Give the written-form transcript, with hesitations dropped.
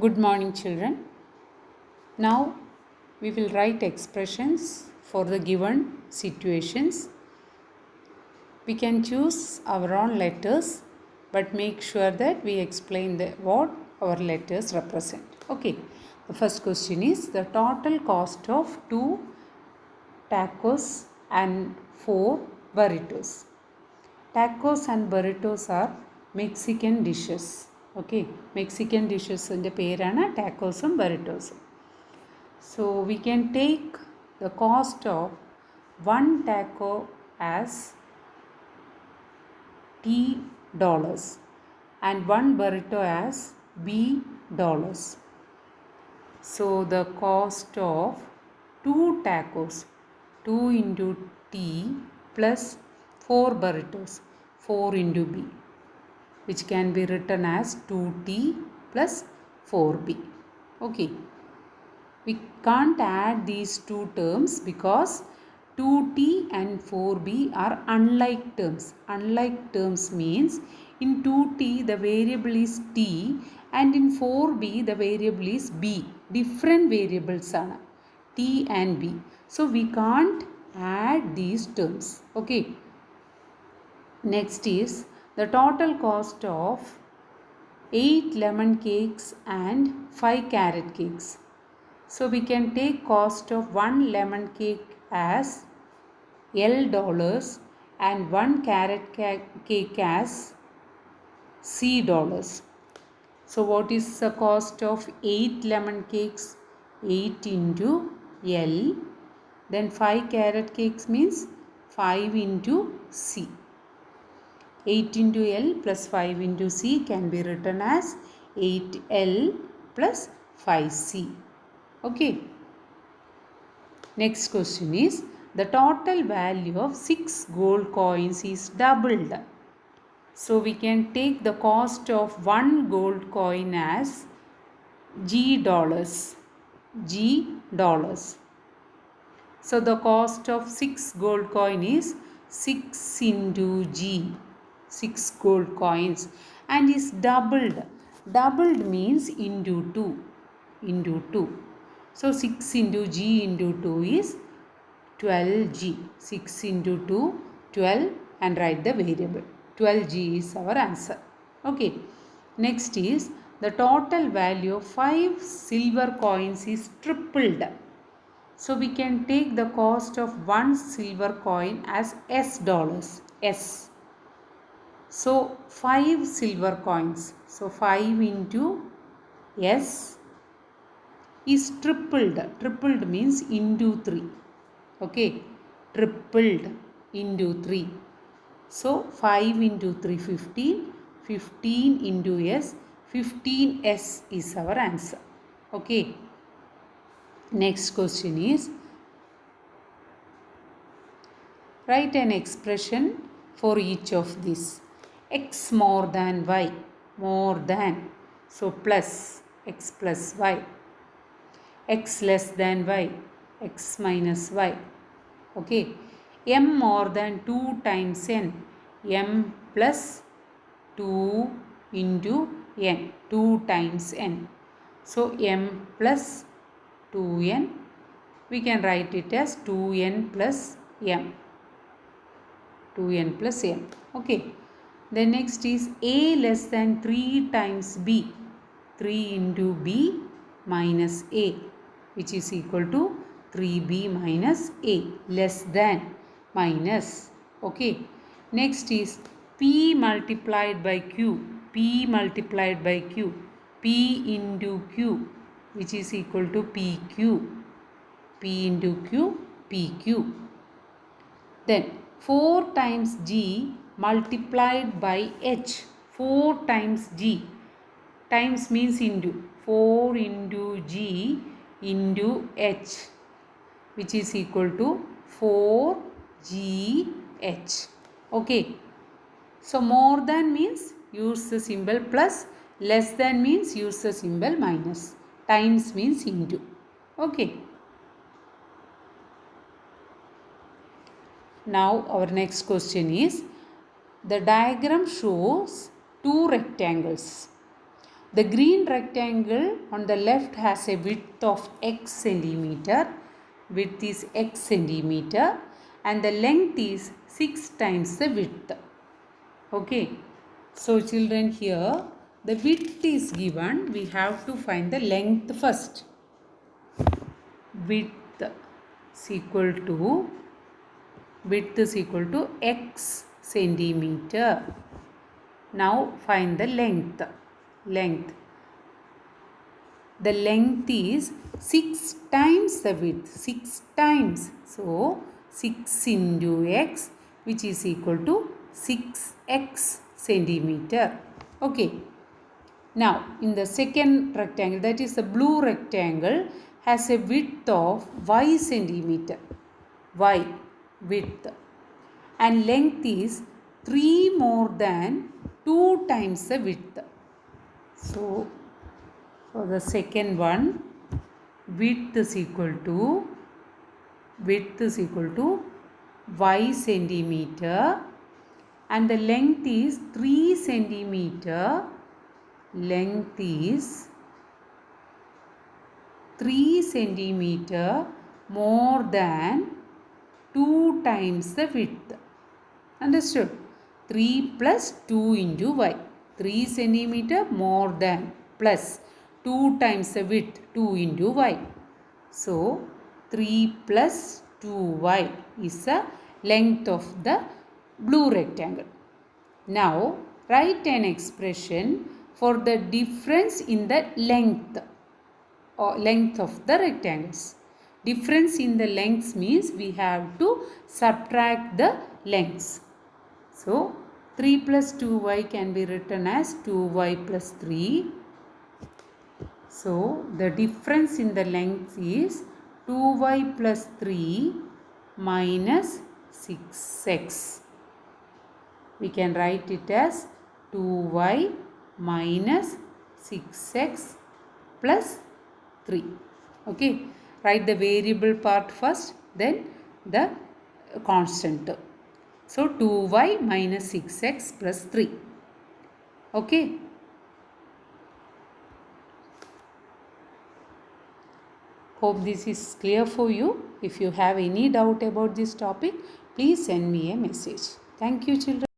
Good morning, children. Now we will write expressions for the given situations. We can choose our own letters, but make sure that we explain what our letters represent. Okay, the first question is the total cost of 2 tacos and 4 burritos. Tacos and burritos are Mexican dishes. Okay, Mexican dishes ന്റെ പേരാണ് ടാക്കോസും ബറിറ്റോസും. So we can take the cost of one taco as $T and one burrito as $B. So the cost of 2 tacos, 2 into T plus 4 burritos, 4 into B, which can be written as 2T plus 4B. Okay. We can't add these two terms because 2T and 4B are unlike terms. Unlike terms means in 2T the variable is T and in 4B the variable is B. Different variables are T and B. So we can't add these terms. Okay. Next is the total cost of 8 lemon cakes and 5 carrot cakes. So we can take cost of 1 lemon cake as $L and 1 carrot cake as $C. So what is the cost of 8 lemon cakes? 8 into L. Then 5 carrot cakes means 5 into C. 8 into L plus 5 into C can be written as 8L plus 5C. Okay. Next question is the total value of 6 gold coins is doubled. So we can take the cost of 1 gold coin as $G. So the cost of 6 gold coin is 6 into G. 6 gold coins and is doubled. Doubled means into 2. Into 2. So 6 into G into 2 is 12G. 6 into 2, 12 and write the variable. 12G is our answer. Okay. Next is the total value of 5 silver coins is tripled. So we can take the cost of 1 silver coin as $S. S. So 5 silver coins. So 5 into S is tripled. Tripled means into 3. Okay. Tripled into 3. So 5 into 3, 15. 15 into S. 15S is our answer. Okay. Next question is write an expression for each of these. X more than Y. More than. So plus. X plus Y. X less than Y. X minus Y. Okay. M more than 2 times N. M plus 2 into N. 2 times N. So M plus 2N. We can write it as 2N plus M. 2N plus M. Okay. The next is A less than 3 times B. 3 into B minus A, which is equal to 3B minus A. Less than minus. Okay. Next is P multiplied by Q. P multiplied by Q. P into Q, which is equal to PQ. P into Q, PQ. Then 4 times G multiplied by H. 4 times G. Times means into. 4 into G into H, which is equal to 4GH. Okay. So more than means use the symbol plus. Less than means use the symbol minus. Times means into. Okay. Now our next question is the diagram shows 2 rectangles. The green rectangle on the left has a width of x centimeter. Width is x centimeter and the length is 6 times the width. Okay. So children, here the width is given. We have to find the length first. Width is equal to x centimeter. Now find the length. The length is 6 times the width. 6 times. So 6 into x, which is equal to 6x centimeter. Okay. Now in the second rectangle, that is the blue rectangle, has a width of y centimeter. Y width. And length is 3 more than 2 times the width. So for the second one, width is equal to y centimeter and the length is 3 centimeter. Length is 3 centimeter more than 2 times the width. Understood? 3 plus 2 into y. 3 centimeter more than plus 2 times the width, 2 into y. So 3 plus 2y is the length of the blue rectangle. Now write an expression for the difference in the length of the rectangles. Difference in the lengths means we have to subtract the lengths. So 3 plus 2y can be written as 2y plus 3. So the difference in the length is 2y plus 3 minus 6x. We can write it as 2y minus 6x plus 3. Okay. Write the variable part first, then the constant term. So 2y minus 6x plus 3. Okay. Hope this is clear for you. If you have any doubt about this topic, please send me a message. Thank you, children.